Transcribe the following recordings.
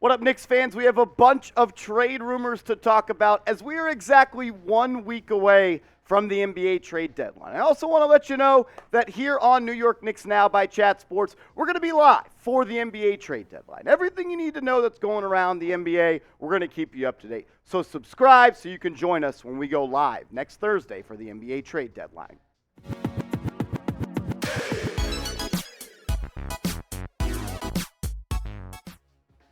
What up, Knicks fans? We have a bunch of trade rumors to talk about as we are exactly 1 week away from the NBA trade deadline. I also want to let you know that here on New York Knicks Now by Chat Sports, we're going to be live for the NBA trade deadline. Everything you need to know that's going around the NBA, we're going to keep you up to date. So subscribe so you can join us when we go live next Thursday for the NBA trade deadline.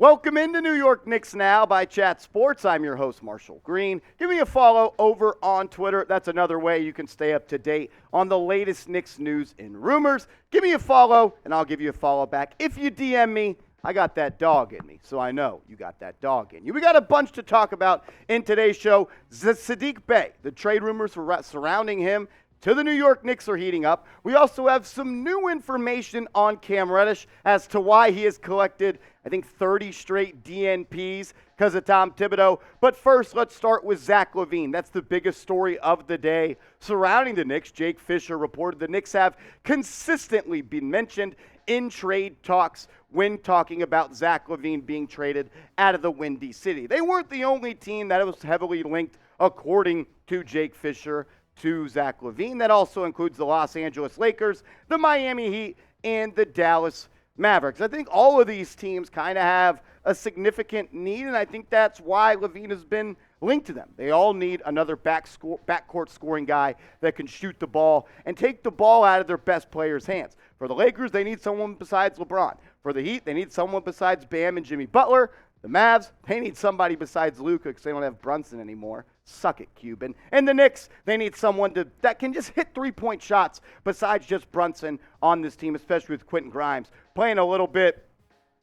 Welcome into New York Knicks Now by Chat Sports. I'm your host, Marshall Green. Give me a follow over on Twitter. That's another way you can stay up to date on the latest Knicks news and rumors. Give me a follow, and I'll give you a follow back. If you DM me, I got that dog in me, so I know you got that dog in you. We got a bunch to talk about in today's show. Saddiq Bey, the trade rumors surrounding him to the New York Knicks are heating up. We also have some new information on Cam Reddish as to why he has collected, I think, 30 straight DNPs because of Tom Thibodeau. But first, let's start with Zach LaVine. That's the biggest story of the day surrounding the Knicks. Jake Fischer reported the Knicks have consistently been mentioned in trade talks when talking about Zach LaVine being traded out of the Windy City. They weren't the only team that was heavily linked, according to Jake Fischer, to Zach LaVine. That also includes the Los Angeles Lakers, the Miami Heat, and the Dallas Mavericks. I think all of these teams kind of have a significant need, and I think that's why LaVine has been linked to them. They all need another backcourt scoring guy that can shoot the ball and take the ball out of their best players' hands. For the Lakers, they need someone besides LeBron. For the Heat, they need someone besides Bam and Jimmy Butler. The Mavs, they need somebody besides Luka because they don't have Brunson anymore. Suck it, Cuban. And the Knicks, they need someone that can just hit three-point shots besides just Brunson on this team, especially with Quentin Grimes playing a little bit,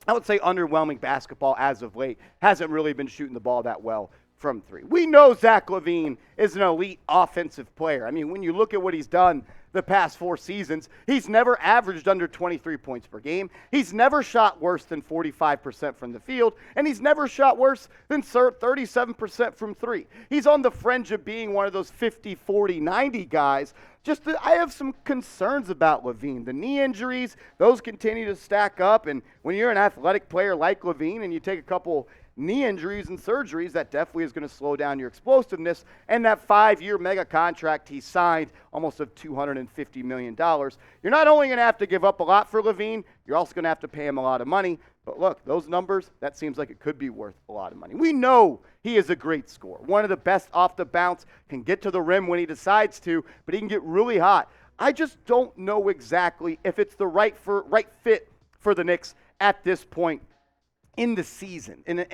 I would say, underwhelming basketball as of late. Hasn't really been shooting the ball that well from three. We know Zach LaVine is an elite offensive player. I mean, when you look at what he's done the past 4 seasons, he's never averaged under 23 points per game. He's never shot worse than 45% from the field, and he's never shot worse than 37% from three. He's on the fringe of being one of those 50, 40, 90 guys. I have some concerns about LaVine. The knee injuries, those continue to stack up, and when you're an athletic player like LaVine and you take a couple knee injuries and surgeries, that definitely is going to slow down your explosiveness. And that 5-year mega contract he signed, almost of $250 million, you're not only going to have to give up a lot for LaVine, you're also going to have to pay him a lot of money. But look, those numbers, that seems like it could be worth a lot of money. We know he is a great scorer, one of the best off the bounce, can get to the rim when he decides to, but he can get really hot. I just don't know exactly if it's the right fit for the Knicks at this point in the season and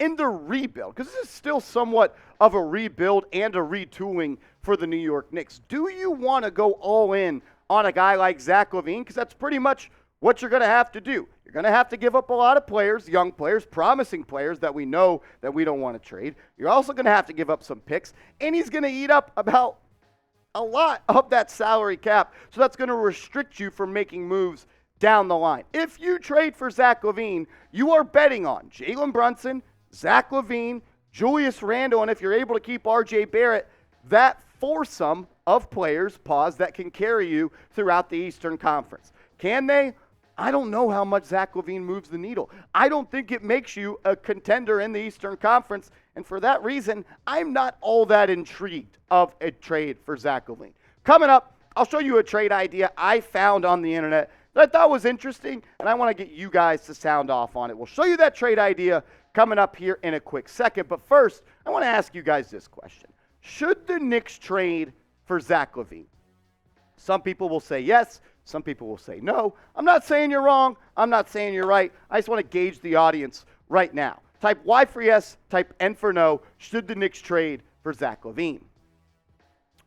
in the rebuild, because this is still somewhat of a rebuild and a retooling for the New York Knicks. Do you want to go all in on a guy like Zach LaVine? Because that's pretty much what you're going to have to do. You're going to have to give up a lot of players, young players, promising players that we know that we don't want to trade. You're also going to have to give up some picks, and he's going to eat up about a lot of that salary cap. So that's going to restrict you from making moves down the line. If you trade for Zach LaVine, you are betting on Jalen Brunson, Zach LaVine, Julius Randle, and if you're able to keep RJ Barrett, that foursome of players, that can carry you throughout the Eastern Conference. Can they? I don't know how much Zach LaVine moves the needle. I don't think it makes you a contender in the Eastern Conference, and for that reason, I'm not all that intrigued of a trade for Zach LaVine. Coming up, I'll show you a trade idea I found on the internet that I thought was interesting, and I want to get you guys to sound off on it. We'll show you that trade idea coming up here in a quick second. But first, I want to ask you guys this question. Should the Knicks trade for Zach LaVine? Some people will say yes. Some people will say no. I'm not saying you're wrong. I'm not saying you're right. I just want to gauge the audience right now. Type Y for yes. Type N for no. Should the Knicks trade for Zach LaVine?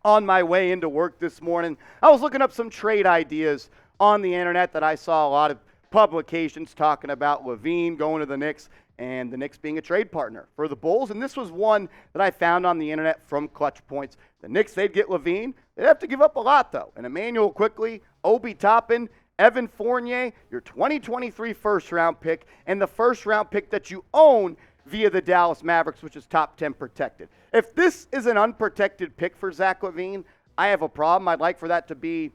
On my way into work this morning, I was looking up some trade ideas on the internet that I saw a lot of publications talking about LaVine going to the Knicks and the Knicks being a trade partner for the Bulls. And this was one that I found on the internet from ClutchPoints. The Knicks, they'd get LaVine. They'd have to give up a lot, though. And Immanuel Quickley, Obi Toppin, Evan Fournier, your 2023 first-round pick, and the first-round pick that you own via the Dallas Mavericks, which is top 10 protected. If this is an unprotected pick for Zach LaVine, I have a problem. I'd like for that to be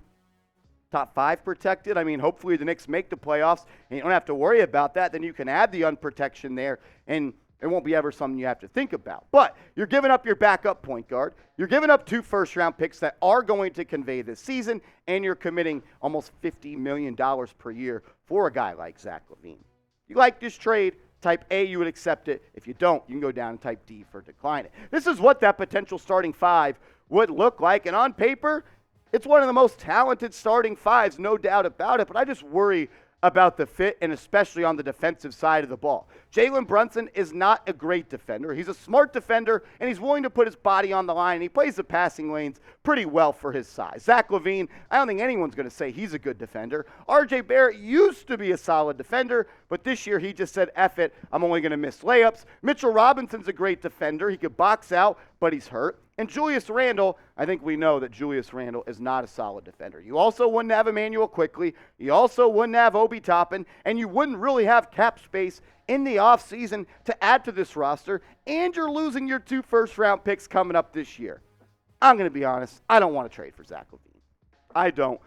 top 5 protected. I mean, hopefully the Knicks make the playoffs and you don't have to worry about that. Then you can add the unprotection there, and it won't be ever something you have to think about. But you're giving up your backup point guard. You're giving up 2 first-round picks that are going to convey this season, and you're committing almost $50 million per year for a guy like Zach LaVine. You like this trade, type A, you would accept it. If you don't, you can go down and type D for decline it. This is what that potential starting 5 would look like, and on paper, it's one of the most talented starting 5s, no doubt about it, but I just worry about the fit, and especially on the defensive side of the ball. Jalen Brunson is not a great defender. He's a smart defender, and he's willing to put his body on the line, and he plays the passing lanes pretty well for his size. Zach LaVine, I don't think anyone's going to say he's a good defender. RJ Barrett used to be a solid defender, but this year he just said, F it, I'm only going to miss layups. Mitchell Robinson's a great defender. He could box out, but he's hurt. And Julius Randle, I think we know that Julius Randle is not a solid defender. You also wouldn't have Immanuel Quickley. You also wouldn't have Obi Toppin. And you wouldn't really have cap space in the offseason to add to this roster. And you're losing your 2 first-round picks coming up this year. I'm going to be honest. I don't want to trade for Zach LaVine. I don't.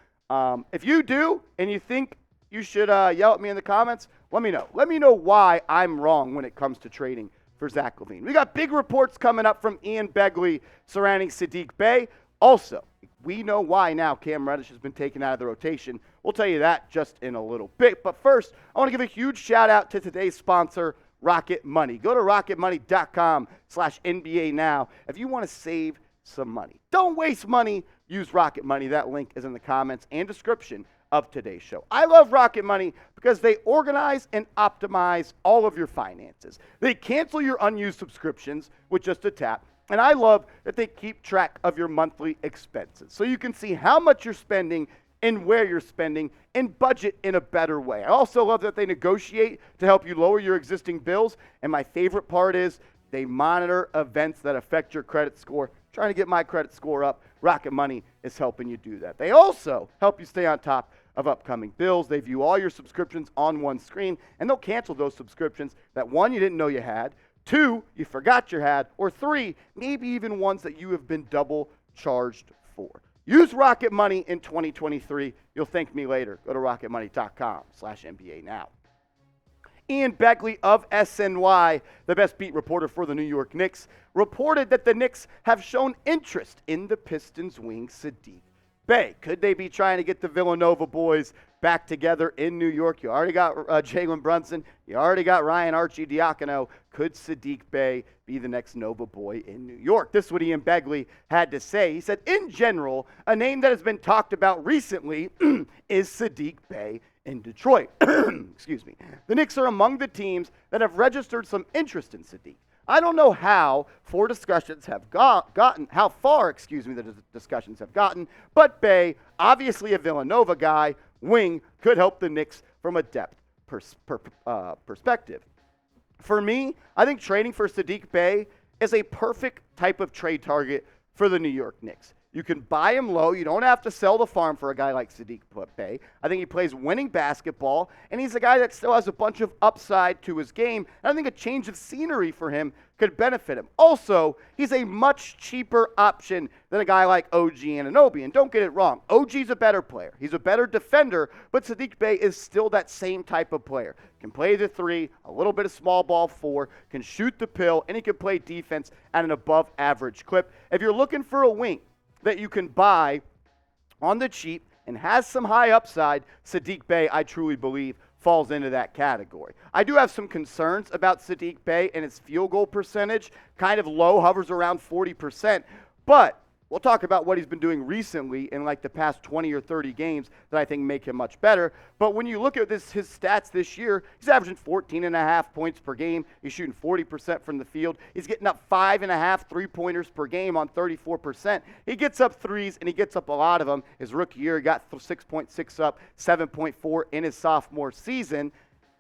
If you do and you think you should yell at me in the comments, let me know. Let me know why I'm wrong when it comes to trading for Zach LaVine. We got big reports coming up from Ian Begley surrounding Saddiq Bey. Also, we know why now Cam Reddish has been taken out of the rotation. We'll tell you that just in a little bit. But first, I want to give a huge shout out to today's sponsor, Rocket Money. Go to rocketmoney.com/NBA now if you want to save some money. Don't waste money. Use Rocket Money. That link is in the comments and description of today's show. I love Rocket Money because they organize and optimize all of your finances. They cancel your unused subscriptions with just a tap. And I love that they keep track of your monthly expenses so you can see how much you're spending and where you're spending and budget in a better way. I also love that they negotiate to help you lower your existing bills. And my favorite part is they monitor events that affect your credit score. Trying to get my credit score up, Rocket Money is helping you do that. They also help you stay on top of upcoming bills. They view all your subscriptions on one screen, and they'll cancel those subscriptions that 1, you didn't know you had, 2, you forgot you had, or 3, maybe even ones that you have been double charged for. Use Rocket Money in 2023. You'll thank me later. Go to rocketmoney.com/NBA now. Ian Begley of SNY, the best beat reporter for the New York Knicks, reported that the Knicks have shown interest in the Pistons wing Saddiq Bey. Could they be trying to get the Villanova boys back together in New York? You already got Jalen Brunson. You already got Ryan Arcidiacono. Could Saddiq Bey be the next Nova boy in New York? This is what Ian Begley had to say. He said, in general, a name that has been talked about recently is Saddiq Bey in Detroit. Excuse me. The Knicks are among the teams that have registered some interest in Saddiq. I don't know how discussions have gotten, the discussions have gotten, but Bey, obviously a Villanova guy, wing, could help the Knicks from a depth perspective. For me, I think trading for Saddiq Bey is a perfect type of trade target for the New York Knicks. You can buy him low. You don't have to sell the farm for a guy like Saddiq Bey. I think he plays winning basketball, and he's a guy that still has a bunch of upside to his game. And I think a change of scenery for him could benefit him. Also, he's a much cheaper option than a guy like OG Anunoby. And don't get it wrong, OG's a better player. He's a better defender, but Saddiq Bey is still that same type of player. Can play the 3, a little bit of small ball 4, can shoot the pill, and he can play defense at an above average clip. If you're looking for a wing that you can buy on the cheap and has some high upside, Saddiq Bey, I truly believe, falls into that category. I do have some concerns about Saddiq Bey and his field goal percentage, kind of low, hovers around 40%, but we'll talk about what he's been doing recently in like the past 20 or 30 games that I think make him much better. But when you look at his stats this year, he's averaging 14.5 points per game. He's shooting 40% from the field. He's getting up 5.5 3-pointers per game on 34%. He gets up threes, and he gets up a lot of them. His rookie year, he got 6.6 up, 7.4 in his sophomore season.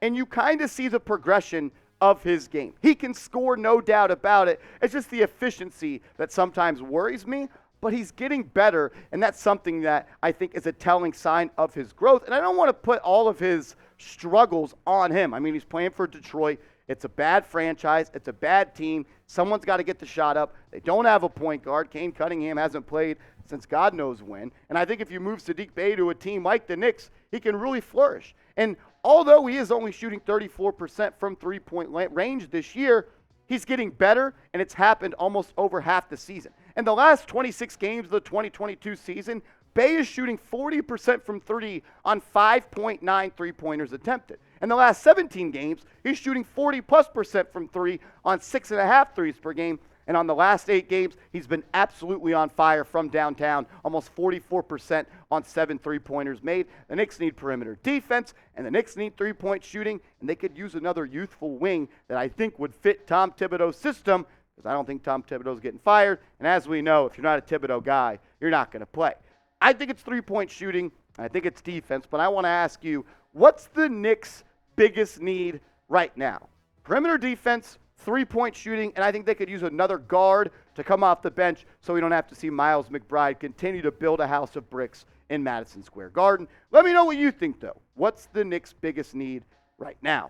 And you kind of see the progression of his game. He can score, no doubt about it. It's just the efficiency that sometimes worries me. but he's getting better, and that's something that I think is a telling sign of his growth. And I don't want to put all of his struggles on him. I mean, he's playing for Detroit. It's a bad franchise. It's a bad team. Someone's got to get the shot up. They don't have a point guard. Kane Cunningham hasn't played since God knows when. And I think if you move Saddiq Bey to a team like the Knicks, he can really flourish. And although he is only shooting 34% from three-point range this year, he's getting better, and it's happened almost over half the season. In the last 26 games of the 2022 season, Bey is shooting 40% from three on 5.9 three-pointers attempted. In the last 17 games, he's shooting 40+% from three on 6.5 threes per game. And on the last 8 games, he's been absolutely on fire from downtown, almost 44% on 7 three-pointers made. The Knicks need perimeter defense, and the Knicks need three-point shooting, and they could use another youthful wing that I think would fit Tom Thibodeau's system, because I don't think Tom Thibodeau's getting fired. And as we know, if you're not a Thibodeau guy, you're not going to play. I think it's three-point shooting. I think it's defense, but I want to ask you, what's the Knicks' biggest need right now? Perimeter defense, three-point shooting, and I think they could use another guard to come off the bench so we don't have to see Miles McBride continue to build a house of bricks in Madison Square Garden. Let me know what you think, though. What's the Knicks' biggest need right now?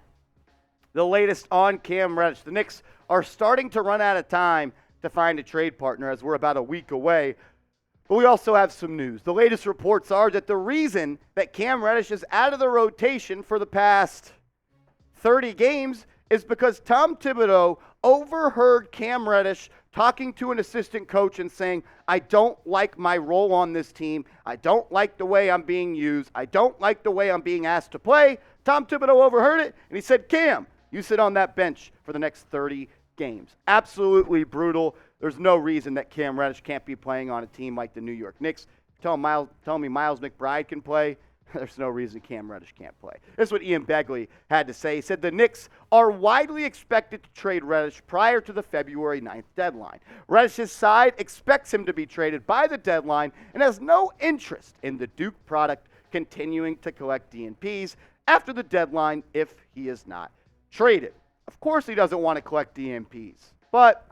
The latest on Cam Reddish. The Knicks are starting to run out of time to find a trade partner as we're about a week away. But we also have some news. The latest reports are that the reason that Cam Reddish is out of the rotation for the past 30 games is because Tom Thibodeau overheard Cam Reddish talking to an assistant coach and saying, I don't like my role on this team. I don't like the way I'm being used. I don't like the way I'm being asked to play. Tom Thibodeau overheard it, and he said, Cam, you sit on that bench for the next 30 games. Absolutely brutal. There's no reason that Cam Reddish can't be playing on a team like the New York Knicks. Tell me Miles McBride can play. There's no reason Cam Reddish can't play. This is what Ian Begley had to say. He said the Knicks are widely expected to trade Reddish prior to the February 9th deadline. Reddish's side expects him to be traded by the deadline and has no interest in the Duke product continuing to collect DNPs after the deadline if he is not traded. Of course he doesn't want to collect DNPs, but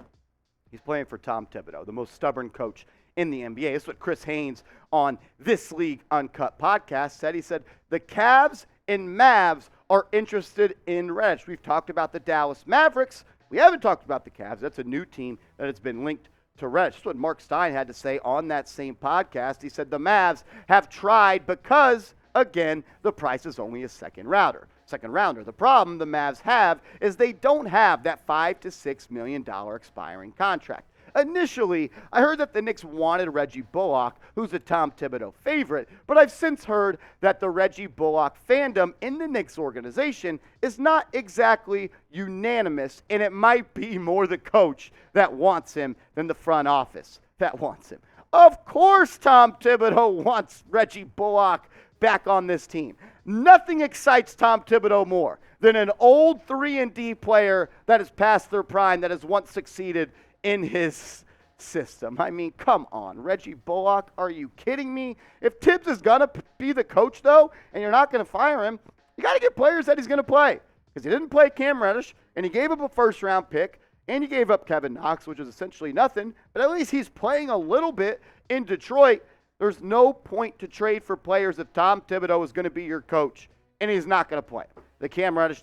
he's playing for Tom Thibodeau, the most stubborn coach in the NBA. This is what Chris Haynes on This League Uncut podcast said. He said, the Cavs and Mavs are interested in Reddish. We've talked about the Dallas Mavericks. We haven't talked about the Cavs. That's a new team that has been linked to Reddish. That's what Mark Stein had to say on that same podcast. He said the Mavs have tried because, again, the price is only a second rounder. The problem the Mavs have is they don't have that $5 to $6 million expiring contract. Initially, I heard that the Knicks wanted Reggie Bullock, who's a Tom Thibodeau favorite, but I've since heard that the Reggie Bullock fandom in the Knicks organization is not exactly unanimous, and it might be more the coach that wants him than the front office that wants him. Of course Tom Thibodeau wants Reggie Bullock back on this team. Nothing excites Tom Thibodeau more than an old 3-and-D player that has passed their prime, that has once succeeded in his system. I mean, come on. Reggie Bullock, are you kidding me? If Tibbs is going to be the coach, though, and you're not going to fire him, you got to get players that he's going to play. Because he didn't play Cam Reddish, and he gave up a first-round pick, and he gave up Kevin Knox, which is essentially nothing, but at least he's playing a little bit in Detroit. There's no point to trade for players if Tom Thibodeau is going to be your coach, and he's not going to play. The Cam Reddish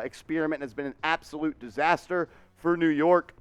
experiment has been an absolute disaster for New York.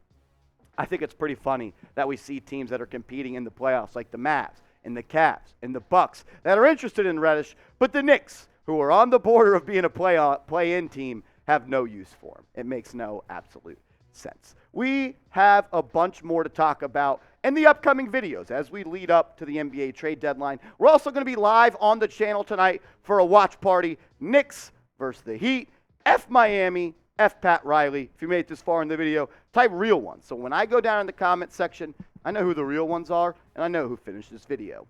I think it's pretty funny that we see teams that are competing in the playoffs like the Mavs and the Cavs and the Bucks that are interested in Reddish, but the Knicks, who are on the border of being a play-in team, have no use for him. It makes no absolute sense. We have a bunch more to talk about in the upcoming videos as we lead up to the NBA trade deadline. We're also going to be live on the channel tonight for a watch party. Knicks versus the Heat. F Miami. F Pat Riley. If you made it this far in the video, type real ones. So when I go down in the comment section, I know who the real ones are, and I know who finished this video.